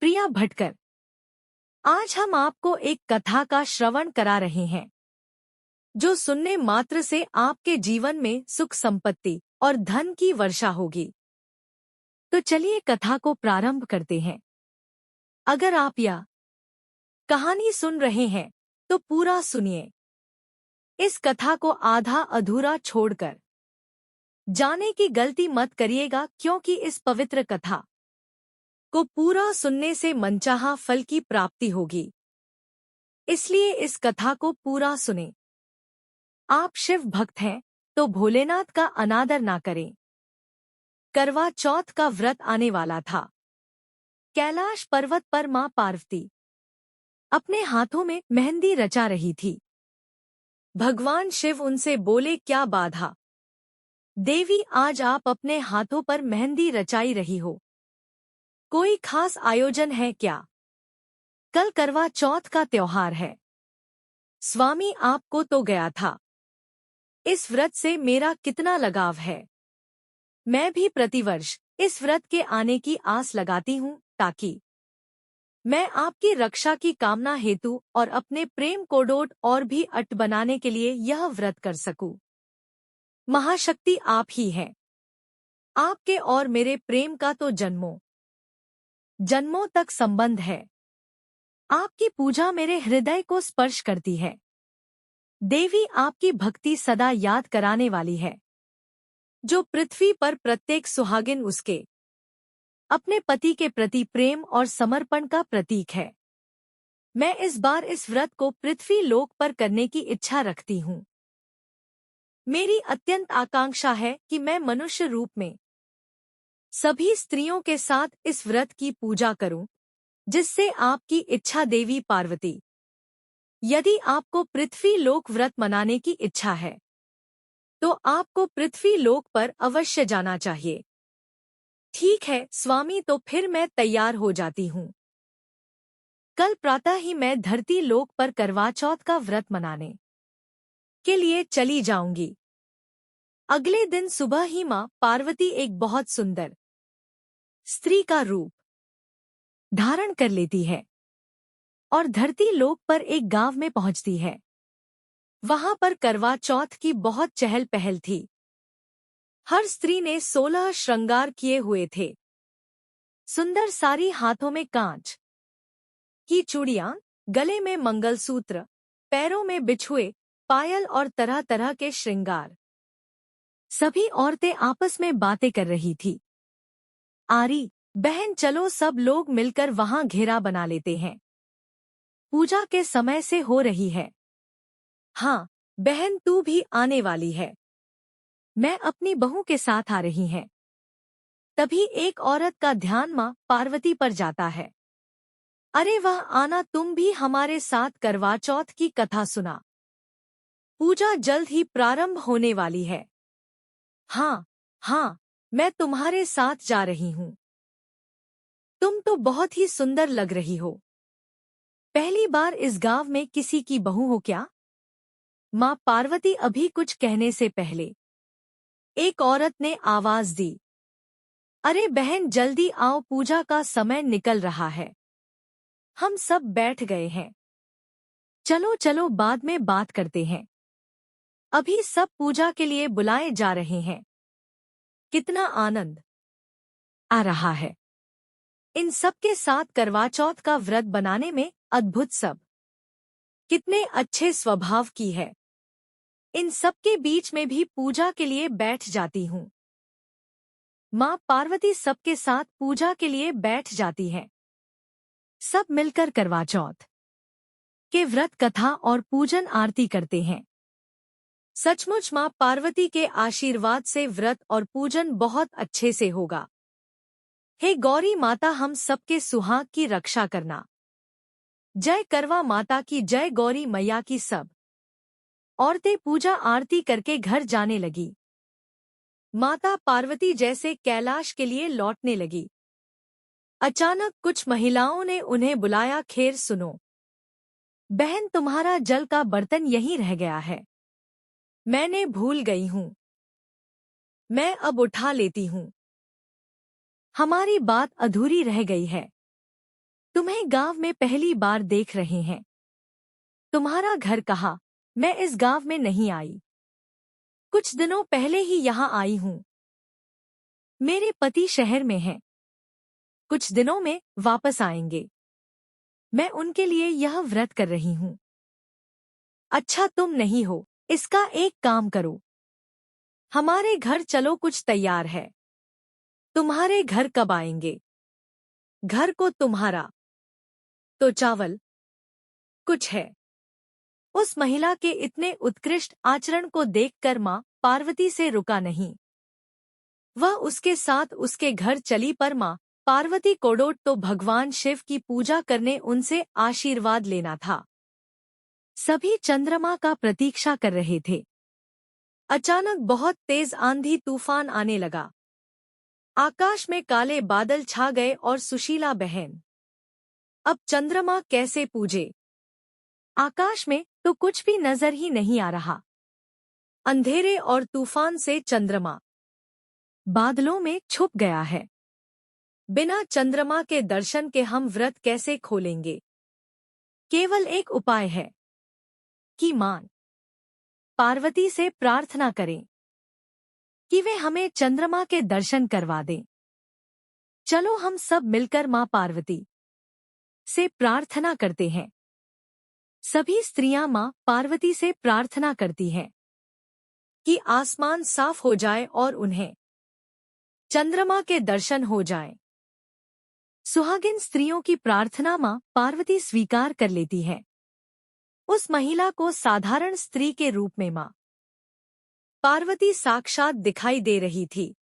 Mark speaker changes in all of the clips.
Speaker 1: प्रिया भटकर। आज हम आपको एक कथा का श्रवण करा रहे हैं जो सुनने मात्र से आपके जीवन में सुख संपत्ति और धन की वर्षा होगी। तो चलिए कथा को प्रारंभ करते हैं। अगर आप यह कहानी सुन रहे हैं तो पूरा सुनिए। इस कथा को आधा अधूरा छोड़कर जाने की गलती मत करिएगा, क्योंकि इस पवित्र कथा को पूरा सुनने से मनचाहा फल की प्राप्ति होगी। इसलिए इस कथा को पूरा सुने। आप शिव भक्त हैं तो भोलेनाथ का अनादर ना करें। करवा चौथ का व्रत आने वाला था। कैलाश पर्वत पर मां पार्वती अपने हाथों में मेहंदी रचा रही थी। भगवान शिव उनसे बोले, क्या बाधा देवी, आज आप अपने हाथों पर मेहंदी रचाई रही हो, कोई खास आयोजन है क्या? कल करवा चौथ का त्योहार है। स्वामी आपको तो गया था। इस व्रत से मेरा कितना लगाव है। मैं भी प्रतिवर्ष इस व्रत के आने की आस लगाती हूँ, ताकि मैं आपकी रक्षा की कामना हेतु और अपने प्रेम को डोट और भी अट बनाने के लिए यह व्रत कर सकूं। महाशक्ति आप ही हैं। आपके और मेरे प्रेम का तो जन्मों जन्मों तक संबंध है। आपकी पूजा मेरे हृदय को स्पर्श करती है। देवी, आपकी भक्ति सदा याद कराने वाली है, जो पृथ्वी पर प्रत्येक सुहागिन उसके अपने पति के प्रति प्रेम और समर्पण का प्रतीक है। मैं इस बार इस व्रत को पृथ्वी लोक पर करने की इच्छा रखती हूँ। मेरी अत्यंत आकांक्षा है कि मैं मनुष्य रूप में सभी स्त्रियों के साथ इस व्रत की पूजा करूं, जिससे आपकी इच्छा देवी पार्वती। यदि आपको पृथ्वी लोक व्रत मनाने की इच्छा है तो आपको पृथ्वी लोक पर अवश्य जाना चाहिए। ठीक है स्वामी, तो फिर मैं तैयार हो जाती हूँ। कल प्रातः ही मैं धरती लोक पर करवा चौथ का व्रत मनाने के लिए चली जाऊंगी। अगले दिन सुबह ही मां पार्वती एक बहुत सुंदर स्त्री का रूप धारण कर लेती है और धरती लोक पर एक गांव में पहुंचती है। वहां पर करवा चौथ की बहुत चहल पहल थी। हर स्त्री ने 16 श्रृंगार किए हुए थे। सुंदर सारी, हाथों में कांच की चूड़ियां, गले में मंगलसूत्र, पैरों में बिछुए, पायल और तरह तरह के श्रृंगार। सभी औरतें आपस में बातें कर रही थी। आरी बहन, चलो सब लोग मिलकर वहां घेरा बना लेते हैं। पूजा के समय से हो रही है। हाँ बहन, तू भी आने वाली है। मैं अपनी बहू के साथ आ रही हैं। तभी एक औरत का ध्यान मां पार्वती पर जाता है। अरे वाह, आना तुम भी हमारे साथ, करवा चौथ की कथा सुना। पूजा जल्द ही प्रारंभ होने वाली है। हाँ हाँ, मैं तुम्हारे साथ जा रही हूँ। तुम तो बहुत ही सुंदर लग रही हो। पहली बार इस गांव में किसी की बहू हो क्या? मां पार्वती अभी कुछ कहने से पहले एक औरत ने आवाज दी, अरे बहन जल्दी आओ, पूजा का समय निकल रहा है। हम सब बैठ गए हैं। चलो चलो, बाद में बात करते हैं। अभी सब पूजा के लिए बुलाए जा रहे हैं। कितना आनंद आ रहा है। इन सब के साथ करवा चौथ का व्रत बनाने में अद्भुत सब कितने अच्छे स्वभाव की है। इन सब के बीच में भी पूजा के लिए बैठ जाती हूँ। मां पार्वती सबके साथ पूजा के लिए बैठ जाती है। सब मिलकर करवा चौथ के व्रत कथा और पूजन आरती करते हैं। सचमुच मां पार्वती के आशीर्वाद से व्रत और पूजन बहुत अच्छे से होगा। हे गौरी माता, हम सबके सुहाग की रक्षा करना। जय करवा माता की जय। गौरी मैया की। सब औरतें पूजा आरती करके घर जाने लगी। माता पार्वती जैसे कैलाश के लिए लौटने लगी। अचानक कुछ महिलाओं ने उन्हें बुलाया, खैर सुनो बहन, तुम्हारा जल का बर्तन यहीं रह गया है। मैंने भूल गई हूँ, मैं अब उठा लेती हूँ। हमारी बात अधूरी रह गई है। तुम्हें गांव में पहली बार देख रहे हैं। तुम्हारा घर कहाँ? मैं इस गांव में नहीं आई। कुछ दिनों पहले ही यहाँ आई हूँ। मेरे पति शहर में हैं। कुछ दिनों में वापस आएंगे। मैं उनके लिए यह व्रत कर रही हूँ। अच्छा, तुम नहीं हो। इसका एक काम करो, हमारे घर चलो, कुछ तैयार है। तुम्हारे घर कब आएंगे? घर को तुम्हारा तो चावल कुछ है। उस महिला के इतने उत्कृष्ट आचरण को देखकर माँ पार्वती से रुका नहीं। वह उसके साथ उसके घर चली, पर माँ पार्वती कोडोट तो भगवान शिव की पूजा करने उनसे आशीर्वाद लेना था। सभी चंद्रमा का प्रतीक्षा कर रहे थे। अचानक बहुत तेज आंधी तूफान आने लगा। आकाश में काले बादल छा गए और सुशीला बहन, अब चंद्रमा कैसे पूजे? आकाश में तो कुछ भी नजर ही नहीं आ रहा। अंधेरे और तूफान से चंद्रमा बादलों में छुप गया है। बिना चंद्रमा के दर्शन के हम व्रत कैसे खोलेंगे? केवल एक उपाय है कि मां पार्वती से प्रार्थना करें कि वे हमें चंद्रमा के दर्शन करवा दें। चलो हम सब मिलकर मां पार्वती से प्रार्थना करते हैं। सभी स्त्रियां मां पार्वती से प्रार्थना करती हैं कि आसमान साफ हो जाए और उन्हें चंद्रमा के दर्शन हो जाएं। सुहागिन स्त्रियों की प्रार्थना मां पार्वती स्वीकार कर लेती है। उस महिला को साधारण स्त्री के रूप में मां पार्वती साक्षात दिखाई दे रही थी।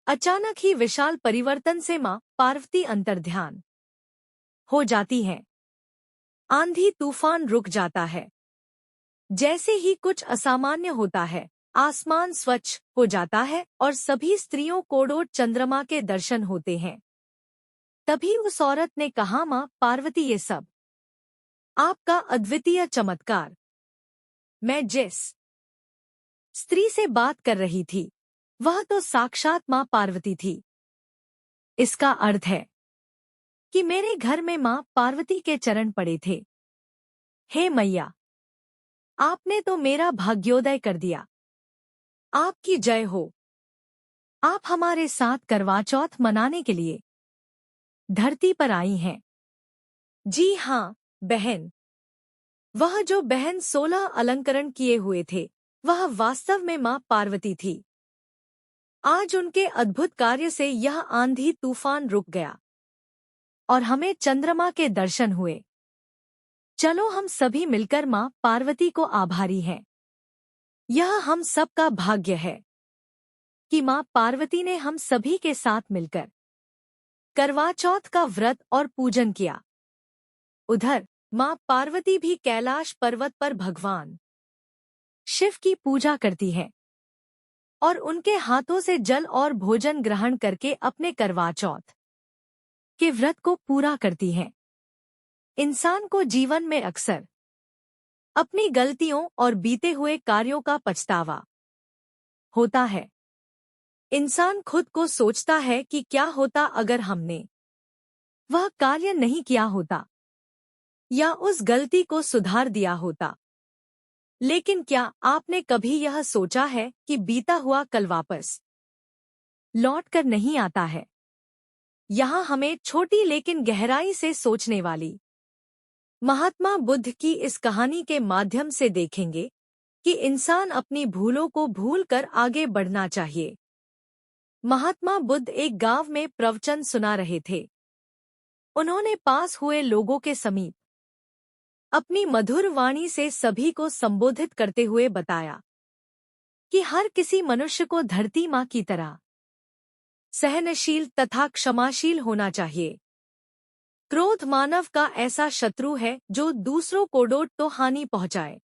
Speaker 1: अचानक ही विशाल परिवर्तन से मां पार्वती अंतर्ध्यान हो जाती है। आंधी तूफान रुक जाता है। जैसे ही कुछ असामान्य होता है, आसमान स्वच्छ हो जाता है और सभी स्त्रियों कोडोट चंद्रमा के दर्शन होते हैं। तभी उस औरत ने कहा, मां पार्वती, ये सब आपका अद्वितीय चमत्कार। मैं जिस स्त्री से बात कर रही थी वह तो साक्षात मां पार्वती थी। इसका अर्थ है कि मेरे घर में मां पार्वती के चरण पड़े थे। हे मैया, आपने तो मेरा भाग्योदय कर दिया। आपकी जय हो। आप हमारे साथ करवा चौथ मनाने के लिए धरती पर आई हैं। जी हाँ बहन। वह जो बहन 16 अलंकरण किए हुए थे, वह वास्तव में मां पार्वती थी। आज उनके अद्भुत कार्य से यह आंधी तूफान रुक गया और हमें चंद्रमा के दर्शन हुए। चलो हम सभी मिलकर मां पार्वती को आभारी हैं। यह हम सबका भाग्य है कि मां पार्वती ने हम सभी के साथ मिलकर करवा चौथ का व्रत और पूजन किया। उधर मां पार्वती भी कैलाश पर्वत पर भगवान शिव की पूजा करती है और उनके हाथों से जल और भोजन ग्रहण करके अपने करवा चौथ के व्रत को पूरा करती है। इंसान को जीवन में अक्सर अपनी गलतियों और बीते हुए कार्यों का पछतावा होता है। इंसान खुद को सोचता है कि क्या होता अगर हमने वह कार्य नहीं किया होता या उस गलती को सुधार दिया होता। लेकिन क्या आपने कभी यह सोचा है कि बीता हुआ कल वापस लौट कर नहीं आता है? यहाँ हमें छोटी लेकिन गहराई से सोचने वाली महात्मा बुद्ध की इस कहानी के माध्यम से देखेंगे कि इंसान अपनी भूलों को भूलकर आगे बढ़ना चाहिए। महात्मा बुद्ध एक गांव में प्रवचन सुना रहे थे। उन्होंने पास हुए लोगों के समीप अपनी मधुर वाणी से सभी को संबोधित करते हुए बताया कि हर किसी मनुष्य को धरती माँ की तरह सहनशील तथा क्षमाशील होना चाहिए। क्रोध मानव का ऐसा शत्रु है जो दूसरों को डोट तो हानि पहुंचाए,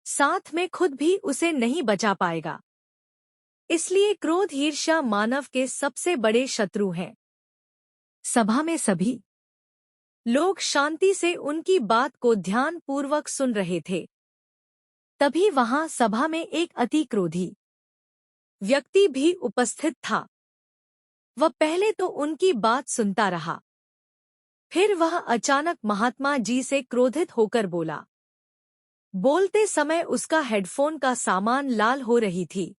Speaker 1: साथ में खुद भी उसे नहीं बचा पाएगा। इसलिए क्रोध ईर्ष्या मानव के सबसे बड़े शत्रु हैं। सभा में सभी लोग शांति से उनकी बात को ध्यान पूर्वक सुन रहे थे। तभी वहां सभा में एक अति क्रोधी व्यक्ति भी उपस्थित था। वह पहले तो उनकी बात सुनता रहा, फिर वह अचानक महात्मा जी से क्रोधित होकर बोला। बोलते समय उसका हेडफोन का सामान लाल हो रही थी।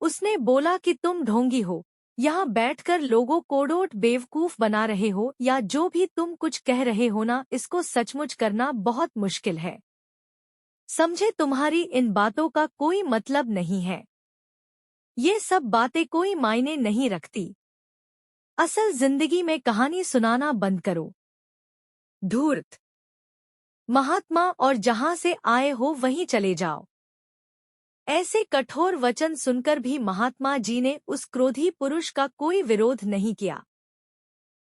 Speaker 1: उसने बोला कि तुम ढोंगी हो, यहाँ बैठकर लोगों को डोट बेवकूफ बना रहे हो, या जो भी तुम कुछ कह रहे हो ना, इसको सचमुच करना बहुत मुश्किल है। समझे, तुम्हारी इन बातों का कोई मतलब नहीं है। ये सब बातें कोई मायने नहीं रखती। असल जिंदगी में कहानी सुनाना बंद करो। धूर्त महात्मा, और जहां से आए हो वहीं चले जाओ। ऐसे कठोर वचन सुनकर भी महात्मा जी ने उस क्रोधी पुरुष का कोई विरोध नहीं किया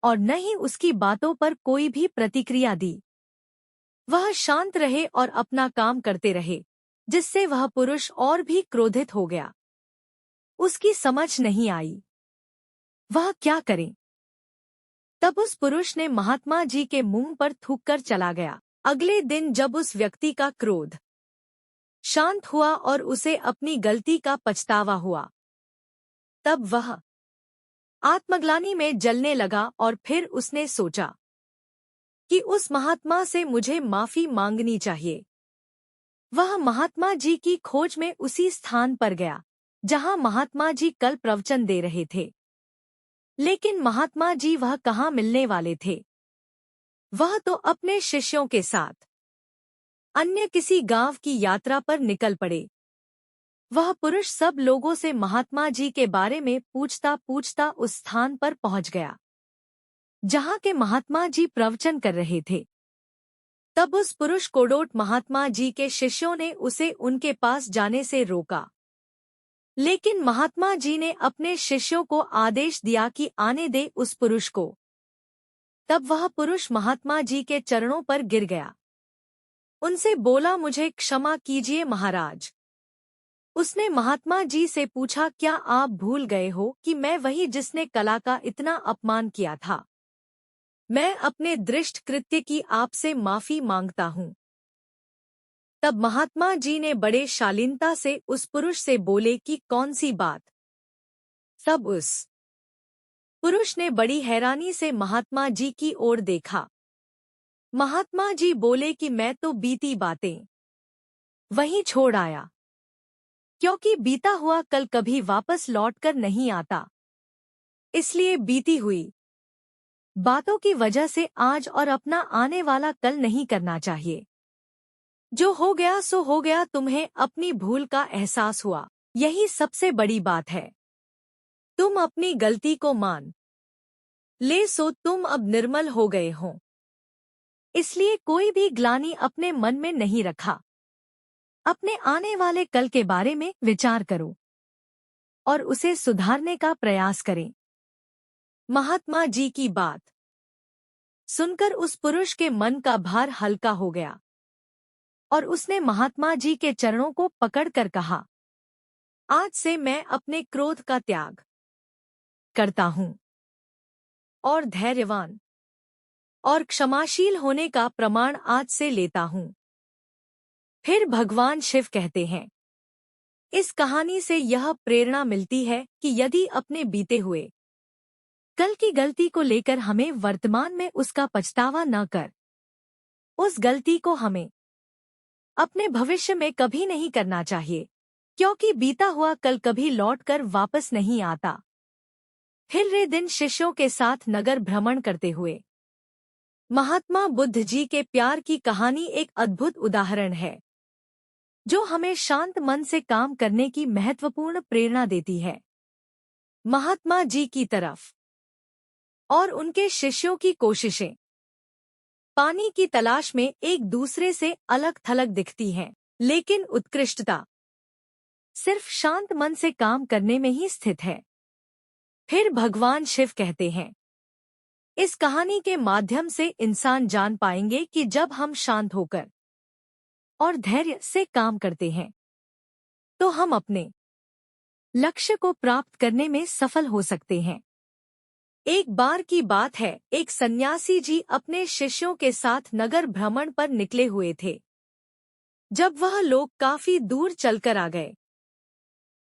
Speaker 1: और न ही उसकी बातों पर कोई भी प्रतिक्रिया दी। वह शांत रहे और अपना काम करते रहे, जिससे वह पुरुष और भी क्रोधित हो गया। उसकी समझ नहीं आई वह क्या करे। तब उस पुरुष ने महात्मा जी के मुंह पर थूककर चला गया। अगले दिन जब उस व्यक्ति का क्रोध शांत हुआ और उसे अपनी गलती का पछतावा हुआ, तब वह आत्मग्लानि में जलने लगा और फिर उसने सोचा कि उस महात्मा से मुझे माफी मांगनी चाहिए। वह महात्मा जी की खोज में उसी स्थान पर गया जहां महात्मा जी कल प्रवचन दे रहे थे। लेकिन महात्मा जी वह कहाँ मिलने वाले थे? वह तो अपने शिष्यों के साथ अन्य किसी गांव की यात्रा पर निकल पड़े। वह पुरुष सब लोगों से महात्मा जी के बारे में पूछता पूछता उस स्थान पर पहुंच गया जहां के महात्मा जी प्रवचन कर रहे थे। तब उस पुरुष कोडोट महात्मा जी के शिष्यों ने उसे उनके पास जाने से रोका, लेकिन महात्मा जी ने अपने शिष्यों को आदेश दिया कि आने दे उस पुरुष को। तब वह पुरुष महात्मा जी के चरणों पर गिर गया। उनसे बोला, मुझे क्षमा कीजिए महाराज। उसने महात्मा जी से पूछा, क्या आप भूल गए हो कि मैं वही जिसने कला का इतना अपमान किया था? मैं अपने दृष्ट कृत्य की आपसे माफी मांगता हूँ। तब महात्मा जी ने बड़े शालीनता से उस पुरुष से बोले कि कौन सी बात? तब उस पुरुष ने बड़ी हैरानी से महात्मा जी की ओर देखा। महात्मा जी बोले कि मैं तो बीती बातें वहीं छोड़ आया, क्योंकि बीता हुआ कल कभी वापस लौटकर नहीं आता। इसलिए बीती हुई बातों की वजह से आज और अपना आने वाला कल नहीं करना चाहिए। जो हो गया सो हो गया। तुम्हें अपनी भूल का एहसास हुआ, यही सबसे बड़ी बात है। तुम अपनी गलती को मान ले, सो तुम अब निर्मल हो गए हो। इसलिए कोई भी ग्लानि अपने मन में नहीं रखा। अपने आने वाले कल के बारे में विचार करो और उसे सुधारने का प्रयास करें। महात्मा जी की बात सुनकर उस पुरुष के मन का भार हल्का हो गया और उसने महात्मा जी के चरणों को पकड़कर कहा, आज से मैं अपने क्रोध का त्याग करता हूँ और धैर्यवान और क्षमाशील होने का प्रमाण आज से लेता हूँ। फिर भगवान शिव कहते हैं, इस कहानी से यह प्रेरणा मिलती है कि यदि अपने बीते हुए कल की गलती को लेकर हमें वर्तमान में उसका पछतावा न कर, उस गलती को हमें अपने भविष्य में कभी नहीं करना चाहिए, क्योंकि बीता हुआ कल कभी लौटकर वापस नहीं आता। फिर रे दिन शिष्यों के साथ नगर भ्रमण करते हुए महात्मा बुद्ध जी के प्यार की कहानी एक अद्भुत उदाहरण है, जो हमें शांत मन से काम करने की महत्वपूर्ण प्रेरणा देती है। महात्मा जी की तरफ और उनके शिष्यों की कोशिशें पानी की तलाश में एक दूसरे से अलग थलग दिखती हैं, लेकिन उत्कृष्टता सिर्फ शांत मन से काम करने में ही स्थित है। फिर भगवान शिव कहते हैं, इस कहानी के माध्यम से इंसान जान पाएंगे कि जब हम शांत होकर और धैर्य से काम करते हैं, तो हम अपने लक्ष्य को प्राप्त करने में सफल हो सकते हैं। एक बार की बात है, एक सन्यासी जी अपने शिष्यों के साथ नगर भ्रमण पर निकले हुए थे। जब वह लोग काफी दूर चलकर आ गए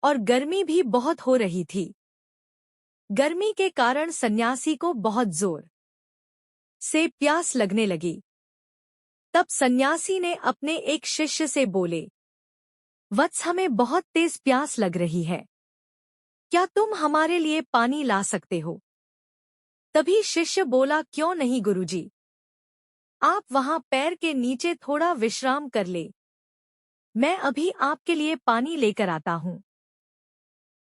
Speaker 1: और गर्मी भी बहुत हो रही थी। गर्मी के कारण सन्यासी को बहुत जोर से प्यास लगने लगी। तब सन्यासी ने अपने एक शिष्य से बोले, वत्स, हमें बहुत तेज प्यास लग रही है, क्या तुम हमारे लिए पानी ला सकते हो? तभी शिष्य बोला, क्यों नहीं गुरुजी, आप वहां पैर के नीचे थोड़ा विश्राम कर ले, मैं अभी आपके लिए पानी लेकर आता हूँ।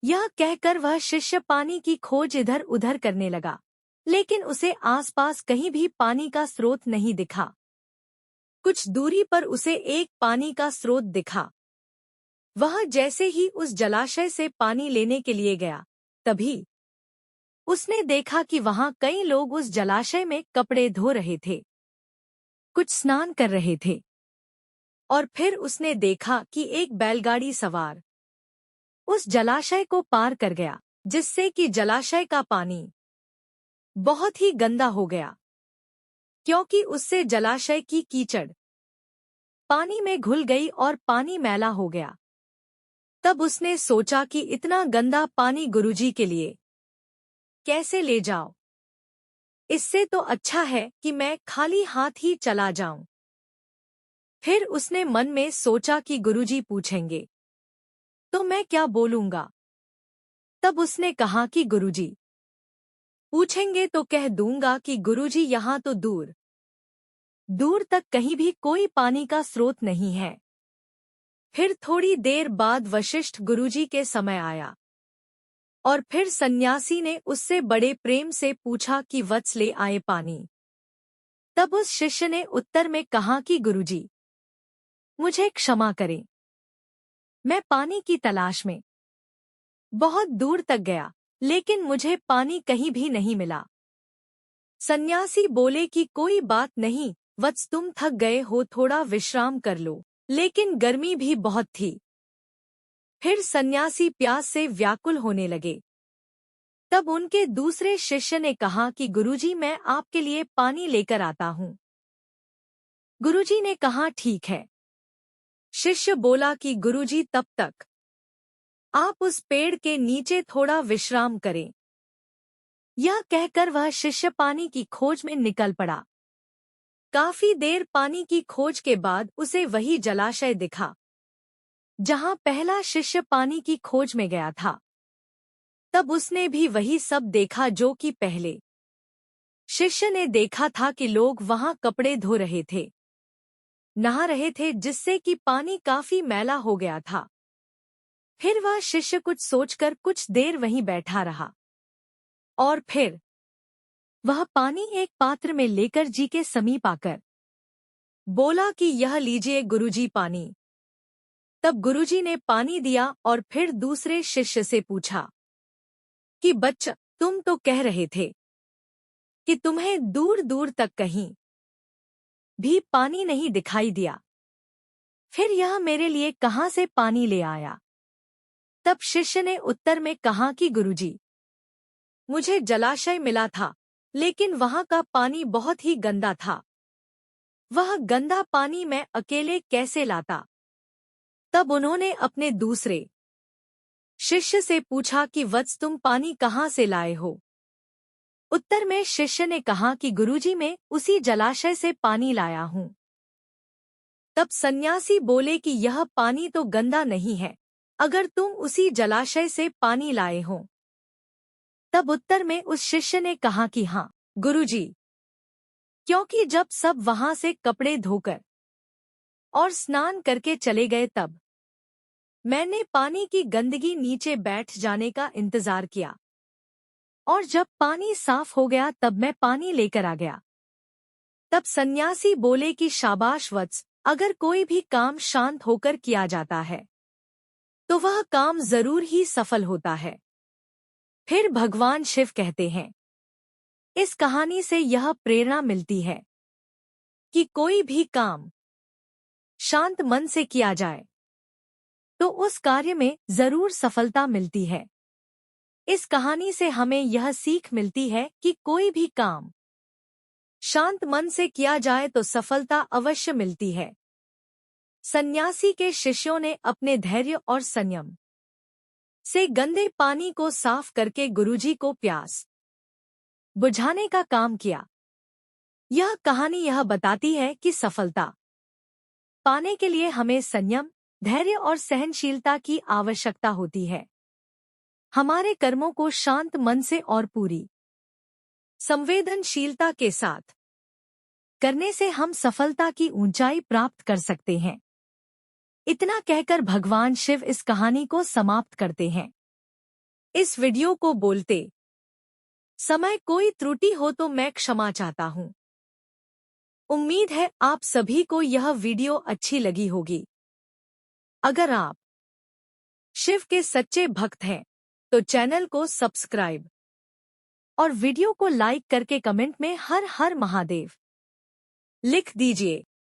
Speaker 1: यह कहकर वह शिष्य पानी की खोज इधर उधर करने लगा, लेकिन उसे आसपास कहीं भी पानी का स्रोत नहीं दिखा। कुछ दूरी पर उसे एक पानी का स्रोत दिखा। वह जैसे ही उस जलाशय से पानी लेने के लिए गया, तभी उसने देखा कि वहां कई लोग उस जलाशय में कपड़े धो रहे थे, कुछ स्नान कर रहे थे। और फिर उसने देखा कि एक बैलगाड़ी सवार उस जलाशय को पार कर गया, जिससे कि जलाशय का पानी बहुत ही गंदा हो गया, क्योंकि उससे जलाशय की कीचड़ पानी में घुल गई और पानी मैला हो गया। तब उसने सोचा कि इतना गंदा पानी गुरुजी के लिए कैसे ले जाऊं? इससे तो अच्छा है कि मैं खाली हाथ ही चला जाऊं। फिर उसने मन में सोचा कि गुरुजी पूछेंगे तो मैं क्या बोलूंगा। तब उसने कहा कि गुरुजी पूछेंगे तो कह दूंगा कि गुरुजी यहाँ तो दूर दूर तक कहीं भी कोई पानी का स्रोत नहीं है। फिर थोड़ी देर बाद वशिष्ठ गुरुजी के समय आया और फिर सन्यासी ने उससे बड़े प्रेम से पूछा कि वत्स, ले आए पानी? तब उस शिष्य ने उत्तर में कहा कि गुरुजी मुझे क्षमा करें, मैं पानी की तलाश में बहुत दूर तक गया, लेकिन मुझे पानी कहीं भी नहीं मिला। सन्यासी बोले कि कोई बात नहीं वत्स, तुम थक गए हो, थोड़ा विश्राम कर लो, लेकिन गर्मी भी बहुत थी। फिर सन्यासी प्यास से व्याकुल होने लगे। तब उनके दूसरे शिष्य ने कहा कि गुरुजी, मैं आपके लिए पानी लेकर आता हूँ। गुरुजी ने कहा, ठीक है। शिष्य बोला कि गुरुजी, तब तक आप उस पेड़ के नीचे थोड़ा विश्राम करें। यह कहकर वह शिष्य पानी की खोज में निकल पड़ा। काफी देर पानी की खोज के बाद उसे वही जलाशय दिखा जहां पहला शिष्य पानी की खोज में गया था। तब उसने भी वही सब देखा जो कि पहले शिष्य ने देखा था कि लोग वहां कपड़े धो रहे थे, नहा रहे थे, जिससे कि पानी काफी मैला हो गया था। फिर वह शिष्य कुछ सोचकर कुछ देर वहीं बैठा रहा और फिर वह पानी एक पात्र में लेकर जी के समीप आकर बोला कि यह लीजिए गुरुजी पानी। तब गुरुजी ने पानी दिया और फिर दूसरे शिष्य से पूछा कि बच्चा, तुम तो कह रहे थे कि तुम्हें दूर दूर तक कहीं भी पानी नहीं दिखाई दिया, फिर यह मेरे लिए कहाँ से पानी ले आया? तब शिष्य ने उत्तर में कहा कि गुरुजी, मुझे जलाशय मिला था, लेकिन वहां का पानी बहुत ही गंदा था। वह गंदा पानी मैं अकेले कैसे लाता? तब उन्होंने अपने दूसरे शिष्य से पूछा कि वत्स, तुम पानी कहाँ से लाए हो? उत्तर में शिष्य ने कहा कि गुरुजी, मैं उसी जलाशय से पानी लाया हूँ। तब सन्यासी बोले कि यह पानी तो गंदा नहीं है, अगर तुम उसी जलाशय से पानी लाए हो। तब उत्तर में उस शिष्य ने कहा कि हाँ गुरुजी, क्योंकि जब सब वहां से कपड़े धोकर और स्नान करके चले गए, तब मैंने पानी की गंदगी नीचे बैठ जाने का इंतजार किया, और जब पानी साफ हो गया तब मैं पानी लेकर आ गया। तब सन्यासी बोले कि शाबाश वत्स, अगर कोई भी काम शांत होकर किया जाता है तो वह काम जरूर ही सफल होता है। फिर भगवान शिव कहते हैं, इस कहानी से यह प्रेरणा मिलती है कि कोई भी काम शांत मन से किया जाए तो उस कार्य में जरूर सफलता मिलती है। इस कहानी से हमें यह सीख मिलती है कि कोई भी काम शांत मन से किया जाए तो सफलता अवश्य मिलती है। सन्यासी के शिष्यों ने अपने धैर्य और संयम से गंदे पानी को साफ करके गुरुजी को प्यास बुझाने का काम किया। यह कहानी यह बताती है कि सफलता पाने के लिए हमें संयम, धैर्य और सहनशीलता की आवश्यकता होती है। हमारे कर्मों को शांत मन से और पूरी संवेदनशीलता के साथ करने से हम सफलता की ऊंचाई प्राप्त कर सकते हैं। इतना कहकर भगवान शिव इस कहानी को समाप्त करते हैं। इस वीडियो को बोलते समय कोई त्रुटि हो तो मैं क्षमा चाहता हूँ। उम्मीद है आप सभी को यह वीडियो अच्छी लगी होगी। अगर आप शिव के सच्चे भक्त हैं तो चैनल को सब्सक्राइब और वीडियो को लाइक करके कमेंट में हर हर महादेव लिख दीजिए।